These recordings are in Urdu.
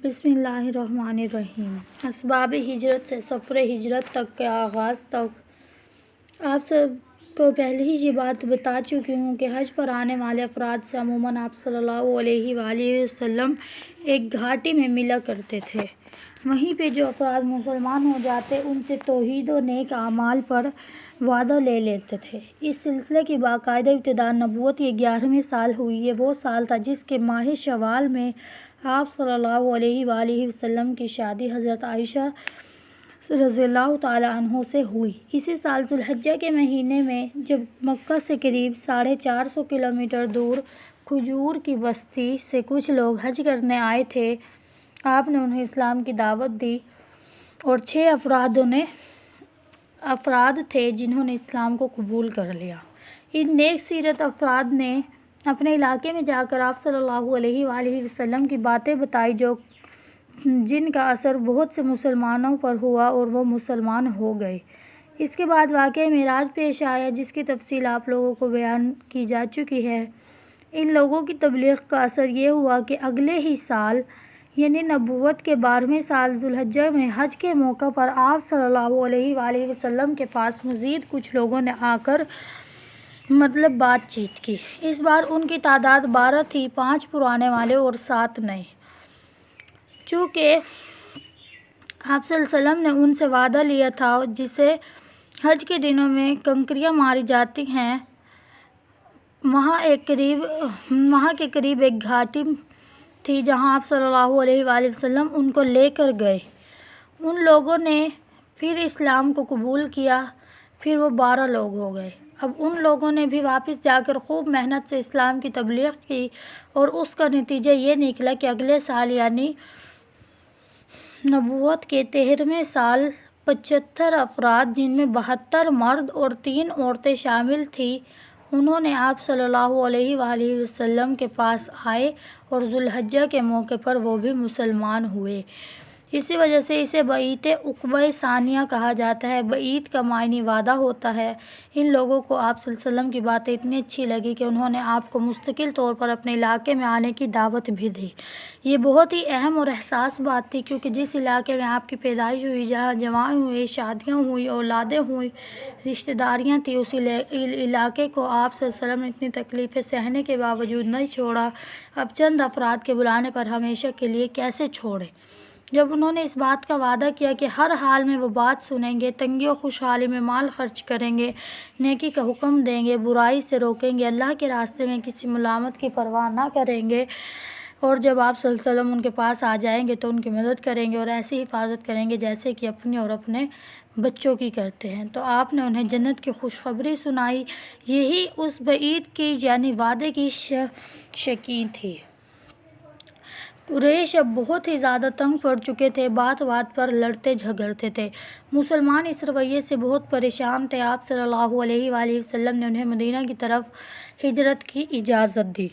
بسم اللہ الرحمن الرحیم۔ اسباب ہجرت سے سفر ہجرت تک کے آغاز تک آپ سب کو پہلے ہی یہ بات بتا چکی ہوں کہ حج پر آنے والے افراد سے عموماً آپ صلی اللہ علیہ وآلہ وسلم ایک گھاٹی میں ملا کرتے تھے۔ وہیں پہ جو افراد مسلمان ہو جاتے ان سے توحید و نیک اعمال پر وعدہ لے لیتے تھے۔ اس سلسلے کی باقاعدہ ابتدا نبوت کے 11ویں سال ہوئی۔ یہ وہ سال تھا جس کے ماہ شوال میں آپ صلی اللہ علیہ وآلہ وسلم کی شادی حضرت عائشہ رضی اللہ تعالیٰ عنہ سے ہوئی۔ اسی سال ذو الحجہ کے مہینے میں جب مکہ سے قریب 450 کلومیٹر دور کھجور کی بستی سے کچھ لوگ حج کرنے آئے تھے، آپ نے انہیں اسلام کی دعوت دی اور 6 افراد تھے جنہوں نے اسلام کو قبول کر لیا۔ ان نیک سیرت افراد نے اپنے علاقے میں جا کر آپ صلی اللہ علیہ وآلہ وسلم کی باتیں بتائیں جن کا اثر بہت سے مسلمانوں پر ہوا اور وہ مسلمان ہو گئے۔ اس کے بعد واقعہ معراج پیش آیا جس کی تفصیل آپ لوگوں کو بیان کی جا چکی ہے۔ ان لوگوں کی تبلیغ کا اثر یہ ہوا کہ اگلے ہی سال یعنی نبوت کے 12ویں سال ذو الحجہ میں حج کے موقع پر آپ صلی اللہ علیہ وآلہ وسلم کے پاس مزید کچھ لوگوں نے آ کر بات چیت کی۔ اس بار ان کی تعداد 12 تھی، 5 پرانے والے اور 7 نئے۔ چونکہ آپ صلی اللہ علیہ وسلم نے ان سے وعدہ لیا تھا جسے حج کے دنوں میں کنکریاں ماری جاتی ہیں، وہاں کے قریب ایک گھاٹی تھی جہاں آپ صلی اللہ علیہ وآلہ وسلم ان کو لے کر گئے۔ ان لوگوں نے پھر اسلام کو قبول کیا، پھر وہ 12 لوگ ہو گئے۔ اب ان لوگوں نے بھی واپس جا کر خوب محنت سے اسلام کی تبلیغ کی اور اس کا نتیجہ یہ نکلا کہ اگلے سال یعنی نبوت کے 13ویں سال 75 افراد جن میں 72 مرد اور 3 عورتیں شامل تھیں، انہوں نے آپ صلی اللہ علیہ وآلہ وسلم کے پاس آئے اور ذو الحجہ کے موقع پر وہ بھی مسلمان ہوئے۔ اسی وجہ سے اسے بیعت عقبہ ثانیہ کہا جاتا ہے۔ بیعت کا معنی وعدہ ہوتا ہے۔ ان لوگوں کو آپ صلی اللہ علیہ وسلم کی باتیں اتنی اچھی لگی کہ انہوں نے آپ کو مستقل طور پر اپنے علاقے میں آنے کی دعوت بھی دی۔ یہ بہت ہی اہم اور حساس بات تھی کیونکہ جس علاقے میں آپ کی پیدائش ہوئی، جہاں جوان ہوئے، شادیاں ہوئیں، اولادیں ہوئیں، رشتہ داریاں تھیں، اس علاقے کو آپ صلی اللہ علیہ وسلم نے اتنی تکلیفیں سہنے کے باوجود نہیں چھوڑا۔ اب چند افراد کے بلانے پر ہمیشہ کے لیے کیسے چھوڑے؟ جب انہوں نے اس بات کا وعدہ کیا کہ ہر حال میں وہ بات سنیں گے، تنگی و خوشحالی میں مال خرچ کریں گے، نیکی کا حکم دیں گے، برائی سے روکیں گے، اللہ کے راستے میں کسی ملامت کی پرواہ نہ کریں گے، اور جب آپ صلی اللہ علیہ وسلم ان کے پاس آ جائیں گے تو ان کی مدد کریں گے اور ایسی حفاظت کریں گے جیسے کہ اپنی اور اپنے بچوں کی کرتے ہیں، تو آپ نے انہیں جنت کی خوشخبری سنائی۔ یہی اس بیعت کی یعنی وعدے کی شکی تھی۔ قریش اب بہت ہی زیادہ تنگ پڑ چکے تھے، بات بات پر لڑتے جھگڑتے تھے۔ مسلمان اس رویے سے بہت پریشان تھے۔ آپ صلی اللہ علیہ وآلہ وسلم نے انہیں مدینہ کی طرف ہجرت کی اجازت دی۔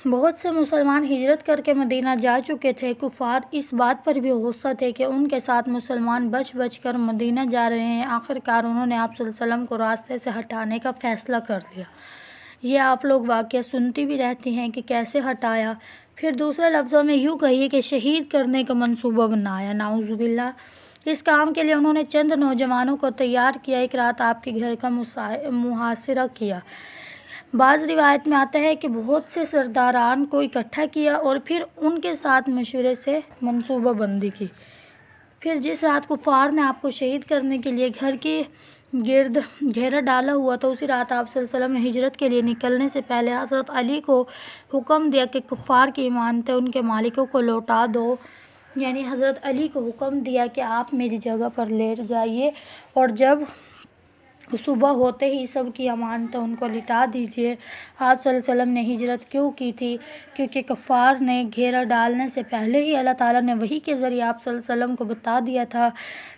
بہت سے مسلمان ہجرت کر کے مدینہ جا چکے تھے۔ کفار اس بات پر بھی غصہ تھے کہ ان کے ساتھ مسلمان بچ کر مدینہ جا رہے ہیں۔ آخرکار انہوں نے آپ صلی اللہ علیہ وسلم کو راستے سے ہٹانے کا فیصلہ کر لیا۔ یہ آپ لوگ واقعہ سنتی بھی رہتی ہیں کہ کیسے ہٹایا۔ پھر دوسرے لفظوں میں یوں کہیے کہ شہید کرنے کا منصوبہ بنایا۔ نعوذ باللہ۔ اس کام کے لیے انہوں نے چند نوجوانوں کو تیار کیا، ایک رات آپ کے گھر کا محاصرہ کیا۔ بعض روایت میں آتا ہے کہ بہت سے سرداران کو اکٹھا کیا اور پھر ان کے ساتھ مشورے سے منصوبہ بندی کی۔ پھر جس رات کفار نے آپ کو شہید کرنے کے لیے گھر کے گرد گھیرا ڈالا ہوا تو اسی رات آپ صلی اللہ علیہ وسلم نے ہجرت کے لیے نکلنے سے پہلے حضرت علی کو حکم دیا کہ کفار کی امانتیں ان کے مالکوں کو لوٹا دو، یعنی حضرت علی کو حکم دیا کہ آپ میری جگہ پر لیٹ جائیے اور جب صبح ہوتے ہی سب کی امانتیں ان کو لٹا دیجیے۔ آپ صلی اللہ علیہ وسلم نے ہجرت کیوں کی تھی؟ کیونکہ کفار نے گھیرا ڈالنے سے پہلے ہی اللہ تعالیٰ نے وحی کے ذریعے آپ صلی اللہ علیہ وسلم کو بتا دیا تھا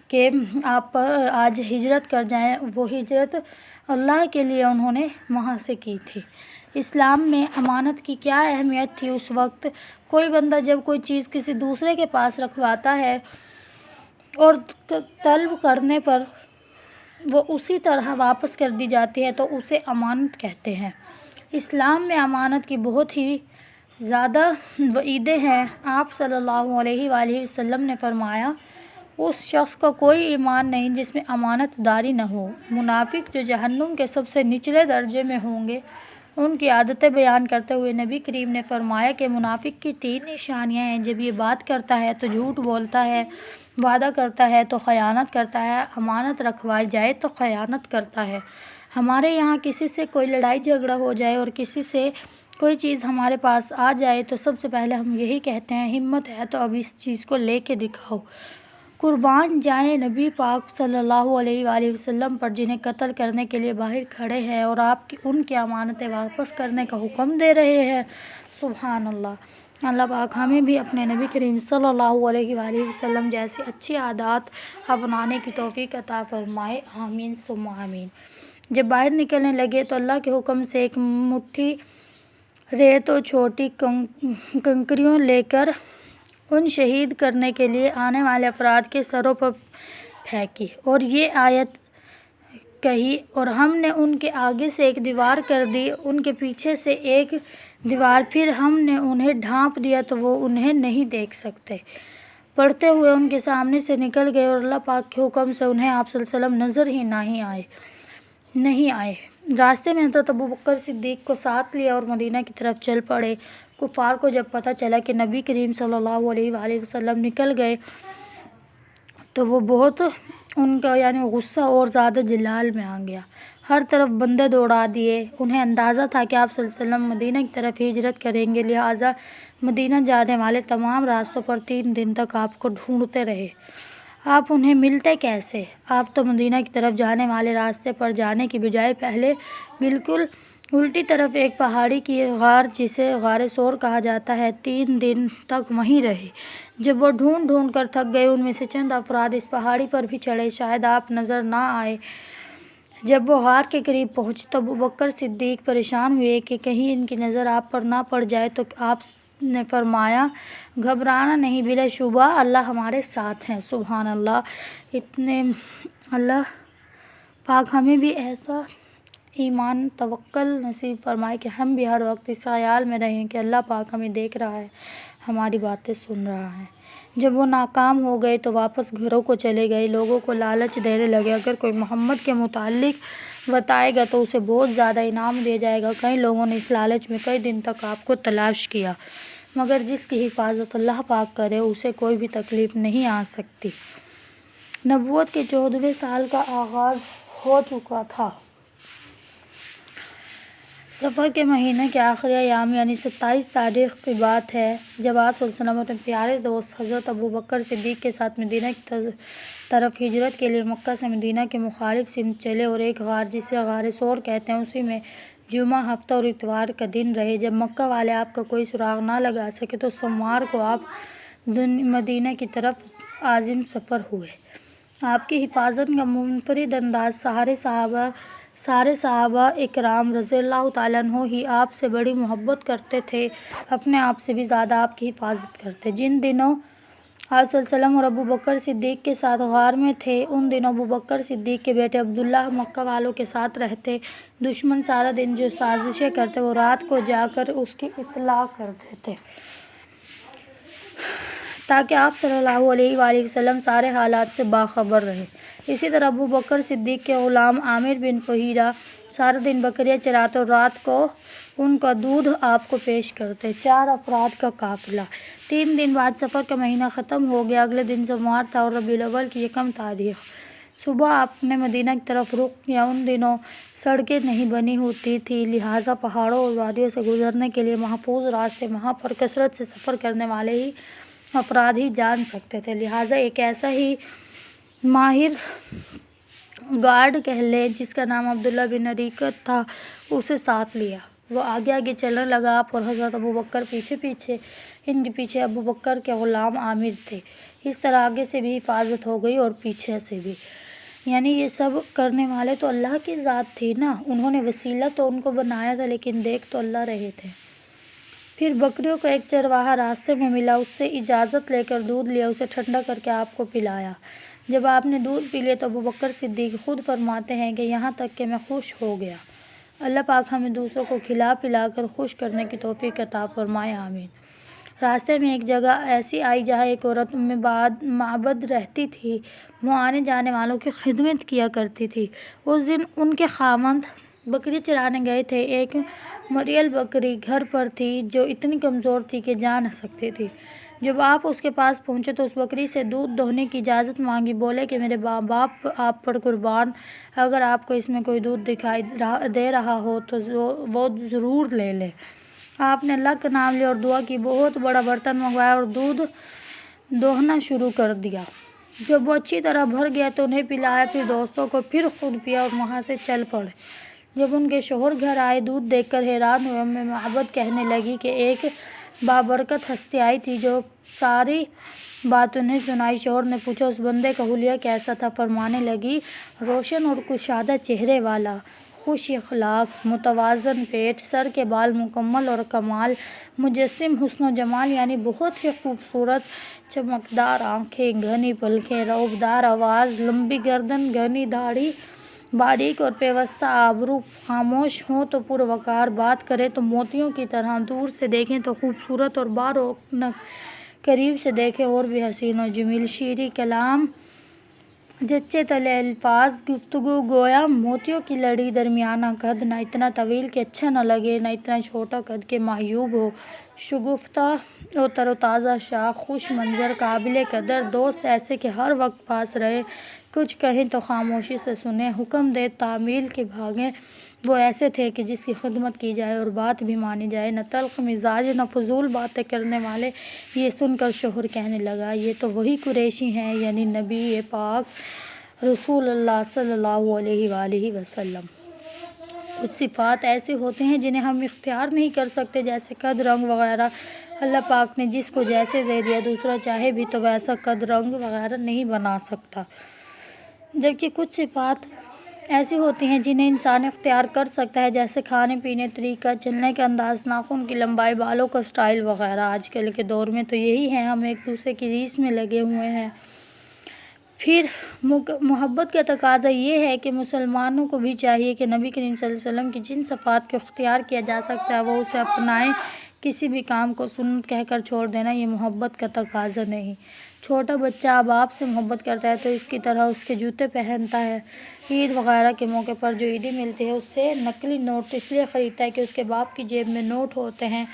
کہ آپ آج ہجرت کر جائیں۔ وہ ہجرت اللہ کے لیے انہوں نے وہاں سے کی تھی۔ اسلام میں امانت کی کیا اہمیت تھی اس وقت؟ کوئی بندہ جب کوئی چیز کسی دوسرے کے پاس رکھواتا ہے اور طلب کرنے پر وہ اسی طرح واپس کر دی جاتی ہے تو اسے امانت کہتے ہیں۔ اسلام میں امانت کی بہت ہی زیادہ وعیدیں ہیں۔ آپ صلی اللہ علیہ وآلہ وسلم نے فرمایا، اس شخص کا کوئی ایمان نہیں جس میں امانت داری نہ ہو۔ منافق جو جہنم کے سب سے نچلے درجے میں ہوں گے، ان کی عادتیں بیان کرتے ہوئے نبی کریم نے فرمایا کہ منافق کی 3 نشانیاں ہیں۔ جب یہ بات کرتا ہے تو جھوٹ بولتا ہے، وعدہ کرتا ہے تو خیانت کرتا ہے، امانت رکھوائی جائے تو خیانت کرتا ہے۔ ہمارے یہاں کسی سے کوئی لڑائی جھگڑا ہو جائے اور کسی سے کوئی چیز ہمارے پاس آ جائے تو سب سے پہلے ہم یہی کہتے ہیں، ہمت ہے تو اب اس چیز کو لے کے دکھاؤ۔ قربان جائیں نبی پاک صلی اللہ علیہ وآلہ وسلم پر، جنہیں قتل کرنے کے لیے باہر کھڑے ہیں اور آپ ان کی امانتیں واپس کرنے کا حکم دے رہے ہیں۔ سبحان اللہ۔ اللہ پاک ہمیں بھی اپنے نبی کریم صلی اللہ علیہ وآلہ وسلم جیسی اچھی عادات اپنانے کی توفیق عطا فرمائے، آمین ثم آمین۔ جب باہر نکلنے لگے تو اللہ کے حکم سے ایک مٹھی ریت اور چھوٹی کنکریاں لے کر ان شہید کرنے کے لیے آنے والے افراد کے سروں پر پھینکی اور یہ آیت کہی، اور ہم نے ان کے آگے سے ایک دیوار کر دی، ان کے پیچھے سے ایک دیوار، پھر ہم نے انہیں ڈھانپ دیا تو وہ انہیں نہیں دیکھ سکتے۔ پڑھتے ہوئے ان کے سامنے سے نکل گئے اور اللہ پاک کے حکم سے انہیں آپ صلی اللہ علیہ وسلم نظر ہی نہیں آئے۔ راستے میں حضرت ابوبکر صدیق کو ساتھ لیا اور مدینہ کی طرف چل پڑے۔ کفار کو جب پتہ چلا کہ نبی کریم صلی اللہ علیہ وآلہ وسلم نکل گئے تو وہ بہت ان کا غصہ اور زیادہ جلال میں آ گیا۔ ہر طرف بندے دوڑا دیے۔ انہیں اندازہ تھا کہ آپ صلی اللہ علیہ وسلم مدینہ کی طرف ہجرت کریں گے، لہٰذا مدینہ جانے والے تمام راستوں پر 3 دن تک آپ کو ڈھونڈتے رہے۔ آپ انہیں ملتے کیسے؟ آپ تو مدینہ کی طرف جانے والے راستے پر جانے کی بجائے پہلے بالکل الٹی طرف ایک پہاڑی کی غار، جسے غار ثور کہا جاتا ہے، 3 دن تک وہیں رہے۔ جب وہ ڈھونڈ کر تھک گئے، ان میں سے چند افراد اس پہاڑی پر بھی چڑھے، شاید آپ نظر نہ آئے۔ جب وہ غار کے قریب پہنچے تو ابوبکر صدیق پریشان ہوئے کہ کہیں ان کی نظر آپ پر نہ پڑ جائے، تو آپ نے فرمایا، گھبرانا نہیں، بلا شبہ اللہ ہمارے ساتھ ہیں۔ سبحان اللہ۔ اللہ پاک ہمیں بھی ایسا ایمان توکل نصیب فرمائے کہ ہم بھی ہر وقت اس خیال میں رہیں کہ اللہ پاک ہمیں دیکھ رہا ہے، ہماری باتیں سن رہا ہے۔ جب وہ ناکام ہو گئے تو واپس گھروں کو چلے گئے۔ لوگوں کو لالچ دینے لگے، اگر کوئی محمد کے متعلق بتائے گا تو اسے بہت زیادہ انعام دیا جائے گا۔ کئی لوگوں نے اس لالچ میں کئی دن تک آپ کو تلاش کیا، مگر جس کی حفاظت اللہ پاک کرے اسے کوئی بھی تکلیف نہیں آ سکتی۔ نبوت کے 14ویں سال کا آغاز ہو چکا تھا۔ سفر کے مہینے کے آخری ایام 27 تاریخ کی بات ہے، جب آپ صلی اللہ علیہ وسلم اپنے پیارے دوست حضرت ابوبکر صدیق کے ساتھ مدینہ کی طرف ہجرت کے لیے مکہ سے مدینہ کے مخالف سمت چلے اور ایک غار، جسے غار ثور کہتے ہیں، اسی میں جمعہ، ہفتہ اور اتوار کا دن رہے۔ جب مکہ والے آپ کا کوئی سراغ نہ لگا سکے تو سوموار کو آپ مدینہ کی طرف عازم سفر ہوئے۔ آپ کی حفاظت کا منفرد انداز، سارے صحابہ اکرام رضی اللہ تعالیٰ عنہ ہی آپ سے بڑی محبت کرتے تھے، اپنے آپ سے بھی زیادہ آپ کی حفاظت کرتے۔ جن دنوں آپ صلی اللہ علیہ وسلم اور ابوبکر صدیق کے ساتھ غار میں تھے، ان دنوں ابوبکر صدیق کے بیٹے عبداللہ مکہ والوں کے ساتھ رہتے۔ دشمن سارا دن جو سازشیں کرتے، وہ رات کو جا کر اس کی اطلاع کر دیتے تاکہ آپ صلی اللہ علیہ وآلہ وسلم سارے حالات سے باخبر رہیں۔ اسی طرح ابوبکر صدیق کے غلام عامر بن فہیرہ سارا دن بکریاں چراتے اور رات کو ان کا دودھ آپ کو پیش کرتے۔ 4 افراد کا قافلہ۔ 3 دن بعد سفر کا مہینہ ختم ہو گیا۔ اگلے دن سوموار تھا اور ربیع الاول کی 1 تاریخ۔ صبح آپ نے مدینہ کی طرف رخ کیا۔ ان دنوں سڑکیں نہیں بنی ہوتی تھیں، لہٰذا پہاڑوں اور وادیوں سے گزرنے کے لیے محفوظ راستے وہاں پر کثرت سے سفر کرنے والے افراد ہی جان سکتے تھے، لہٰذا ایک ایسا ہی ماہر گارڈ کہہ لیں جس کا نام عبداللہ بن اریقط تھا، اسے ساتھ لیا۔ وہ آگے آگے چلنے لگا، آپ اور حضرت ابوبکر پیچھے پیچھے۔ ان کے پیچھے ابوبکر کے غلام عامر تھے۔ اس طرح آگے سے بھی حفاظت ہو گئی اور پیچھے سے بھی۔ یہ سب کرنے والے تو اللہ کی ذات تھی نا، انہوں نے وسیلہ تو ان کو بنایا تھا، لیکن دیکھ تو اللہ رہے تھے۔ پھر بکریوں کا ایک چرواہا راستے میں ملا، اس سے اجازت لے کر دودھ لیا، اسے ٹھنڈا کر کے آپ کو پلایا۔ جب آپ نے دودھ پی لیا تو ابوبکر صدیق خود فرماتے ہیں کہ یہاں تک کہ میں خوش ہو گیا۔ اللہ پاک ہمیں دوسروں کو کھلا پلا کر خوش کرنے کی توفیق عطا فرمائے، آمین۔ راستے میں ایک جگہ ایسی آئی جہاں ایک عورت معبد رہتی تھی۔ وہ آنے جانے والوں کی خدمت کیا کرتی تھی۔ اس دن ان کے خاوند بکری چرانے گئے تھے۔ ایک مریل بکری گھر پر تھی جو اتنی کمزور تھی کہ جا نہ سکتی تھی۔ جب آپ اس کے پاس پہنچے تو اس بکری سے دودھ دوہنے کی اجازت مانگی۔ بولے کہ میرے باپ آپ پر قربان، اگر آپ کو اس میں کوئی دودھ دکھائی دے رہا ہو تو وہ ضرور لے لے۔ آپ نے اللہ کا نام لیا اور دعا کی، بہت بڑا برتن منگوایا اور دودھ دوہنا شروع کر دیا۔ جب وہ اچھی طرح بھر گیا تو انہیں پلایا، پھر دوستوں کو، پھر خود پیا اور وہاں سے چل پڑے۔ جب ان کے شوہر گھر آئے، دودھ دیکھ کر حیران ہوئے۔ معبد کہنے لگی کہ ایک بابرکت ہستی آئی تھی جو ساری بات انہیں سنائی۔ شوہر نے پوچھا اس بندے کا حلیہ کیسا تھا؟ فرمانے لگی روشن اور کشادہ چہرے والا، خوش اخلاق، متوازن پیٹ، سر کے بال مکمل اور کمال مجسم حسن و جمال، یعنی بہت ہی خوبصورت، چمکدار آنکھیں، گھنی پلکیں، رعبدار آواز، لمبی گردن، گھنی داڑھی، باریک اور پیوستہ آبرو، خاموش ہو تو پروقار، بات کرے تو موتیوں کی طرح، دور سے دیکھیں تو خوبصورت اور بارونق، قریب سے دیکھیں اور بھی حسین و جمیل، شیریں کلام، جچے تلے الفاظ، گفتگو گویا موتیوں کی لڑی، درمیانہ قد، نہ اتنا طویل کہ اچھا نہ لگے، نہ اتنا چھوٹا قد کہ معیوب ہو، شگفتہ و تر و تازہ شاخ، خوش منظر، قابل قدر، دوست ایسے کہ ہر وقت پاس رہے، کچھ کہیں تو خاموشی سے سنے، حکم دے تعمیل کے بھاگیں۔ وہ ایسے تھے کہ جس کی خدمت کی جائے اور بات بھی مانی جائے، نہ تلخ مزاج نہ فضول باتیں کرنے والے۔ یہ سن کر شوہر کہنے لگا یہ تو وہی قریشی ہیں، یعنی نبی پاک رسول اللہ صلی اللہ علیہ وآلہ وسلم۔ کچھ صفات ایسی ہوتی ہیں جنہیں ہم اختیار نہیں کر سکتے، جیسے قد، رنگ وغیرہ۔ اللہ پاک نے جس کو جیسے دے دیا، دوسرا چاہے بھی تو ویسا قد، رنگ وغیرہ نہیں بنا سکتا۔ جبکہ کچھ صفات ایسی ہوتی ہیں جنہیں انسان اختیار کر سکتا ہے، جیسے کھانے پینے طریقہ، چلنے کا انداز، ناخن کی لمبائی، بالوں کا سٹائل وغیرہ۔ آج کل کے دور میں تو یہی ہے، ہم ایک دوسرے کی ریس میں لگے ہوئے ہیں۔ پھر محبت کا تقاضا یہ ہے کہ مسلمانوں کو بھی چاہیے کہ نبی کریم صلی اللہ علیہ وسلم کی جن صفات کو اختیار کیا جا سکتا ہے وہ اسے اپنائیں۔ کسی بھی کام کو سنت کہہ کر چھوڑ دینا یہ محبت کا تقاضا نہیں۔ چھوٹا بچہ اب آپ سے محبت کرتا ہے تو اس کی طرح اس کے جوتے پہنتا ہے۔ عید وغیرہ کے موقع پر جو عیدی ملتی ہے اس سے نقلی نوٹ اس لیے خریدتا ہے کہ اس کے باپ کی جیب میں نوٹ ہوتے ہیں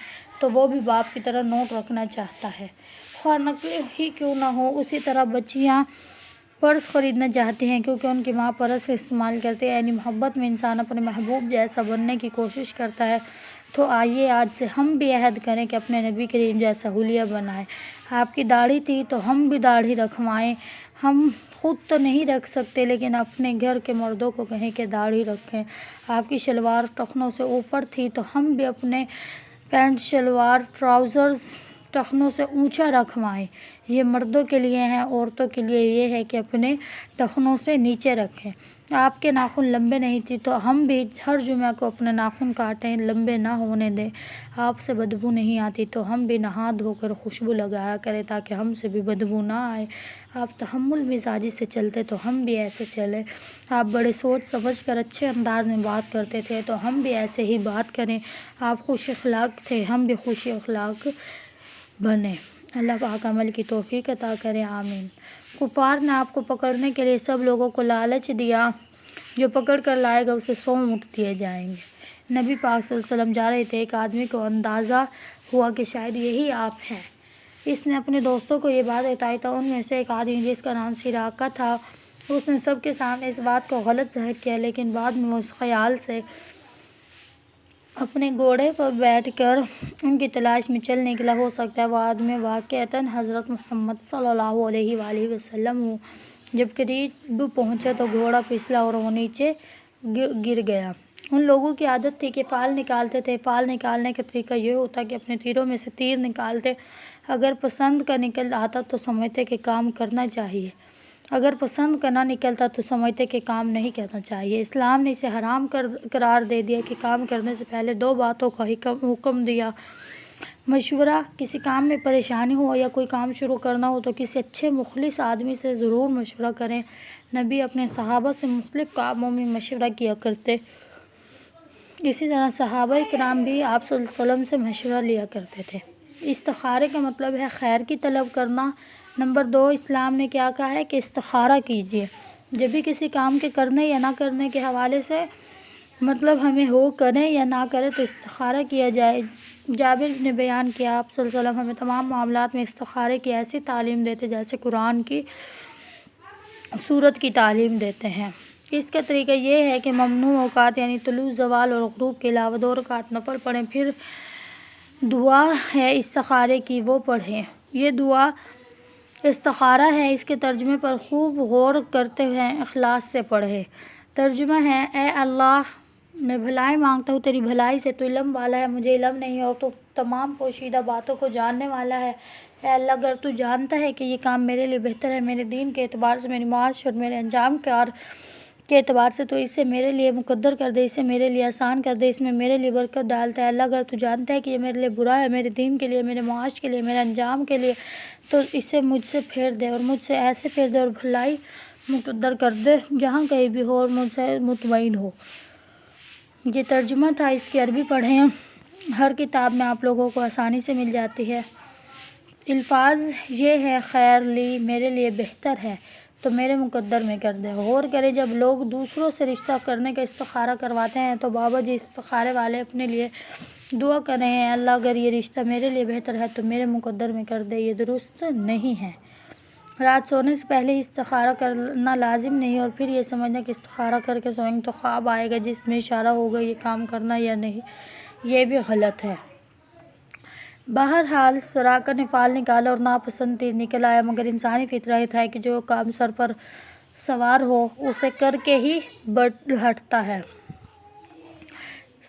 تو وہ بھی باپ کی طرح نوٹ رکھنا چاہتا ہے، خواہ نقلی ہی کیوں نہ ہو۔ اسی طرح بچیاں پرس خریدنا چاہتی ہیں کیونکہ ان کی ماں پرس استعمال کرتی ہے، یعنی محبت میں انسان اپنے محبوب جیسا بننے کی کوشش کرتا ہے۔ تو آئیے آج سے ہم بھی عہد کریں کہ اپنے نبی کریم جیسا حلیہ بنائیں۔ آپ کی داڑھی تھی تو ہم بھی داڑھی رکھوائیں۔ ہم خود تو نہیں رکھ سکتے لیکن اپنے گھر کے مردوں کو کہیں کہ داڑھی رکھیں۔ آپ کی شلوار ٹخنوں سے اوپر تھی تو ہم بھی اپنے پینٹ، شلوار، ٹراؤزرز ٹخنوں سے اونچا رکھوائیں۔ یہ مردوں کے لیے ہیں، عورتوں کے لیے یہ ہے کہ اپنے ٹخنوں سے نیچے رکھیں۔ آپ کے ناخن لمبے نہیں تھے تو ہم بھی ہر جمعہ کو اپنے ناخن کاٹیں، لمبے نہ ہونے دیں۔ آپ سے بدبو نہیں آتی تو ہم بھی نہا دھو کر خوشبو لگایا کریں تاکہ ہم سے بھی بدبو نہ آئے۔ آپ تحمل مزاجی سے چلتے تو ہم بھی ایسے چلیں۔ آپ بڑے سوچ سمجھ کر اچھے انداز میں بات کرتے تھے تو ہم بھی ایسے ہی بات کریں۔ آپ خوش اخلاق تھے، ہم بھی خوش اخلاق بنیں۔ اللہ پاک عمل کی توفیق عطا کرے، آمین۔ کفار نے آپ کو پکڑنے کے لیے سب لوگوں کو لالچ دیا، جو پکڑ کر لائے گا اسے 100 اونٹ دیے جائیں گے۔ نبی پاک صلی اللہ علیہ وسلم جا رہے تھے، ایک آدمی کو اندازہ ہوا کہ شاید یہی آپ ہیں۔ اس نے اپنے دوستوں کو یہ بات بتائی تو ان میں سے ایک آدمی جس کا نام سراقہ تھا، اس نے سب کے سامنے اس بات کو غلط ظاہر کیا، لیکن بعد میں وہ اس خیال سے اپنے گھوڑے پر بیٹھ کر ان کی تلاش میں چل نکلا۔ ہو سکتا ہے وہ آدمی واقعتاً حضرت محمد صلی اللہ علیہ وآلہ وسلم ہو۔ جب قریب پہنچا تو گھوڑا پھسلا اور وہ نیچے گر گیا۔ ان لوگوں کی عادت تھی کہ فال نکالتے تھے۔ فال نکالنے کا طریقہ یہ ہوتا کہ اپنے تیروں میں سے تیر نکالتے، اگر پسند کا نکل آتا تو سمجھتے کہ کام کرنا چاہیے، اگر پسند کا نہ نکلتا تو سمجھتے کہ کام نہیں کرنا چاہیے۔ اسلام نے اسے حرام قرار دے دیا کہ کام کرنے سے پہلے 2 باتوں کا حکم دیا: مشورہ، کسی کام میں پریشانی ہو یا کوئی کام شروع کرنا ہو تو کسی اچھے مخلص آدمی سے ضرور مشورہ کریں۔ نبی اپنے صحابہ سے مختلف کاموں میں مشورہ کیا کرتے اسی طرح صحابہ کرام بھی آپ صلی اللہ علیہ وسلم سے مشورہ لیا کرتے تھے۔ استخارے کا مطلب ہے خیر کی طلب کرنا۔ نمبر 2، اسلام نے کیا کہا ہے کہ استخارہ کیجیے جب بھی کسی کام کے کرنے یا نہ کرنے کے حوالے سے، مطلب ہمیں ہو کریں یا نہ کریں تو استخارہ کیا جائے۔ جابر نے بیان کیا آپ صلی اللہ علیہ وسلم ہمیں تمام معاملات میں استخارے کی ایسی تعلیم دیتے جیسے قرآن کی سورت کی تعلیم دیتے ہیں۔ اس کا طریقہ یہ ہے کہ ممنوع اوقات یعنی طلوع، زوال اور غروب کے علاوہ 2 رکعت نفل پڑھیں، پھر دعا ہے استخارے کی وہ پڑھیں۔ یہ دعا استخارہ ہے، اس کے ترجمے پر خوب غور کرتے ہوئے اخلاص سے پڑھیں۔ ترجمہ ہے: اے اللہ، میں بھلائی مانگتا ہوں تیری بھلائی سے، تو علم والا ہے، مجھے علم نہیں اور تو تمام پوشیدہ باتوں کو جاننے والا ہے۔ اے اللہ، اگر تو جانتا ہے کہ یہ کام میرے لیے بہتر ہے، میرے دین کے اعتبار سے، میری معاش اور میرے انجام کار کے اعتبار سے، تو اسے میرے لیے مقدر کر دے، اسے میرے لیے آسان کر دے، اس میں میرے لیے برکت ڈالتا ہے۔ اللہ، اگر تو جانتا ہے کہ یہ میرے لیے برا ہے، میرے دین کے لیے، میرے معاش کے لیے، میرے انجام کے لیے، تو اسے مجھ سے پھیر دے اور مجھ سے ایسے پھیر دے اور بھلائی مقدر کر دے جہاں کہیں بھی ہو اور مجھ سے مطمئن ہو۔ یہ ترجمہ تھا، اس کی عربی پڑھیں۔ ہر کتاب میں آپ لوگوں کو آسانی سے مل جاتی ہے۔ الفاظ یہ ہے: خیر لی، میرے لیے بہتر ہے تو میرے مقدر میں کر دے۔ غور کریں، جب لوگ دوسروں سے رشتہ کرنے کا استخارہ کرواتے ہیں تو بابا جی استخارے والے اپنے لیے دعا کر رہے ہیں: اللہ، اگر یہ رشتہ میرے لیے بہتر ہے تو میرے مقدر میں کر دے۔ یہ درست نہیں ہے۔ رات سونے سے پہلے ہی استخارہ کرنا لازم نہیں، اور پھر یہ سمجھنا کہ استخارہ کر کے سوئیں گے تو خواب آئے گا جس میں اشارہ ہوگا یہ کام کرنا یا نہیں، یہ بھی غلط ہے۔ بہرحال سرا کا نفال نکالا اور ناپسند تیر نکل آیا، مگر انسانی فطرہ یہ تھا کہ جو کام سر پر سوار ہو اسے کر کے ہی ہٹتا ہے۔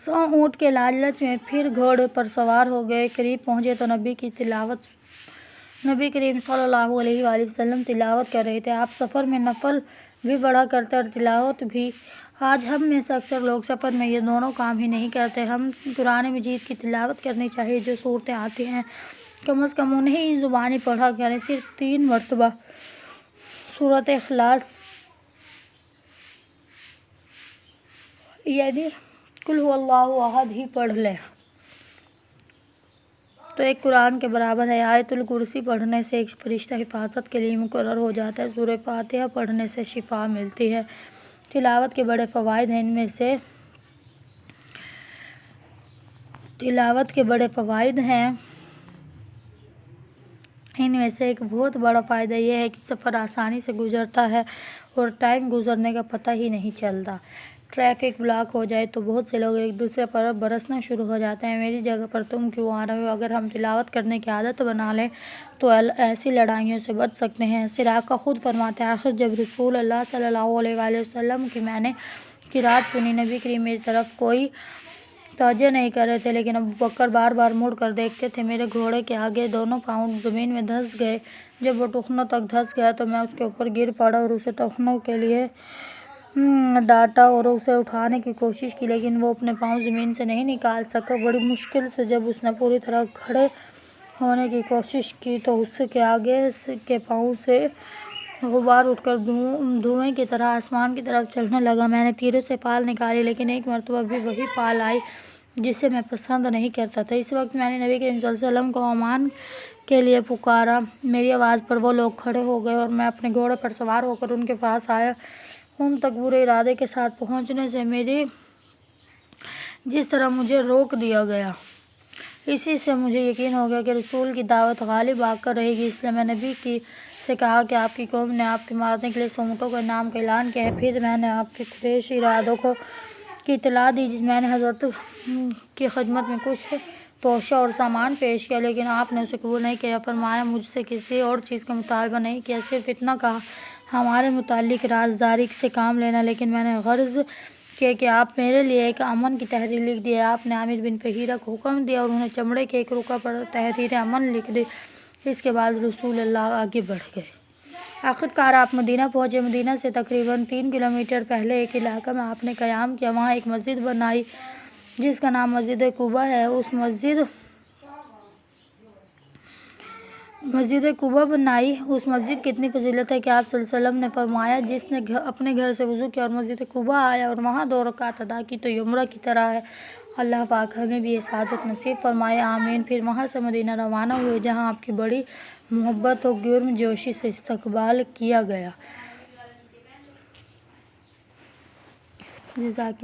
100 اونٹ کے لالچ میں پھر گھوڑے پر سوار ہو گئے۔ قریب پہنچے تو نبی کریم صلی اللہ علیہ وآلہ وسلم تلاوت کر رہے تھے۔ آپ سفر میں نفل بھی پڑھا کرتے اور تلاوت بھی۔ آج ہم میں سے اکثر لوگ سفر میں یہ دونوں کام ہی نہیں کرتے۔ ہم قرآن مجید کی تلاوت کرنی چاہیے، جو صورتیں آتی ہیں کم از کم انہیں ہی زبانی پڑھا کریں۔ صرف 3 مرتبہ سورۃ اخلاص یعنی قل هو اللہ احد ہی پڑھ لیں تو ایک قرآن کے برابر ہے۔ آیت الکرسی پڑھنے سے ایک فرشتہ حفاظت کے لیے مقرر ہو جاتا ہے۔ سورہ فاتحہ پڑھنے سے شفا ملتی ہے۔ تلاوت کے بڑے فوائد ہیں، ان میں سے ایک بہت بڑا فائدہ یہ ہے کہ سفر آسانی سے گزرتا ہے اور ٹائم گزرنے کا پتہ ہی نہیں چلتا۔ ٹریفک بلاک ہو جائے تو بہت سے لوگ ایک دوسرے پر برسنا شروع ہو جاتے ہیں: میری جگہ پر تم کیوں آ رہے ہو؟ اگر ہم تلاوت کرنے کی عادت بنا لیں تو ایسی لڑائیوں سے بچ سکتے ہیں۔ سراقہ خود فرماتے ہیں: آخر جب رسول اللہ صلی اللہ علیہ وآلہ وسلم کی میں نے قرات سنی، نبی کریم میری طرف کوئی توجہ نہیں کر رہے تھے، لیکن ابو بکر بار بار مڑ کر دیکھتے تھے۔ میرے گھوڑے کے آگے دونوں پاؤں زمین میں دھنس گئے۔ جب وہ ٹخنوں تک دھنس گیا تو میں اس کے اوپر گر پڑا اور اسے ٹخنوں کے لیے ڈانٹا اور اسے اٹھانے کی کوشش کی، لیکن وہ اپنے پاؤں زمین سے نہیں نکال سکا۔ بڑی مشکل سے جب اس نے پوری طرح کھڑے ہونے کی کوشش کی تو اس کے آگے کے پاؤں سے غبار اٹھ کر دھوئیں کی طرح آسمان کی طرف چلنے لگا۔ میں نے تیروں سے فال نکالی، لیکن ایک مرتبہ بھی وہی فال آئی جسے میں پسند نہیں کرتا تھا۔ اس وقت میں نے نبی کریم صلی اللہ علیہ وسلم کو امان کے لیے پکارا۔ میری آواز پر وہ لوگ کھڑے ہو گئے اور میں اپنے گھوڑے پر سوار ہو کر ان کے پاس آیا۔ ان تک برے ارادے کے ساتھ پہنچنے سے جس طرح مجھے روک دیا گیا، اسی سے مجھے یقین ہو گیا کہ رسول کی دعوت غالب آ کر رہے گی، اس لیے میں نبی سے کہا کہ آپ کی قوم نے آپ کے مارنے کے لیے 100 اونٹوں کے انعام کا اعلان کیا ہے۔ پھر میں نے آپ کے قریشی ارادوں کی اطلاع دی۔ میں نے حضرت کی خدمت میں کچھ توشہ اور سامان پیش کیا، لیکن آپ نے اسے قبول نہیں کیا۔ فرمایا: مجھ سے کسی اور چیز کا مطالبہ نہیں کیا، صرف اتنا کہا ہمارے متعلق رازداری سے کام لینا، لیکن میں نے غرض کیا کہ آپ میرے لیے ایک امن کی تحریر لکھ دیں۔ آپ نے عامر بن فہیرہ کو حکم دیا اور انہیں چمڑے کے ایک رکوع پر تحریر امن لکھ دی۔ اس کے بعد رسول اللہ آگے بڑھ گئے۔ آخرکار آپ مدینہ پہنچے۔ مدینہ سے تقریباً 3 کلومیٹر پہلے ایک علاقے میں آپ نے قیام کیا، وہاں ایک مسجد بنائی جس کا نام مسجد قباء ہے۔ اس مسجد مسجد قباء بنائی۔ اس مسجد کی اتنی فضیلت ہے کہ آپ صلی اللہ علیہ وسلم نے فرمایا جس نے اپنے گھر سے وضو کیا اور مسجد قباء آیا اور وہاں 2 رکعت ادا کی تو یہ عمرہ کی طرح ہے۔ اللہ پاک ہمیں بھی یہ سعادت نصیب فرمائے، آمین۔ پھر وہاں سے مدینہ روانہ ہوئے جہاں آپ کی بڑی محبت و گرم جوشی سے استقبال کیا گیا۔ جزاک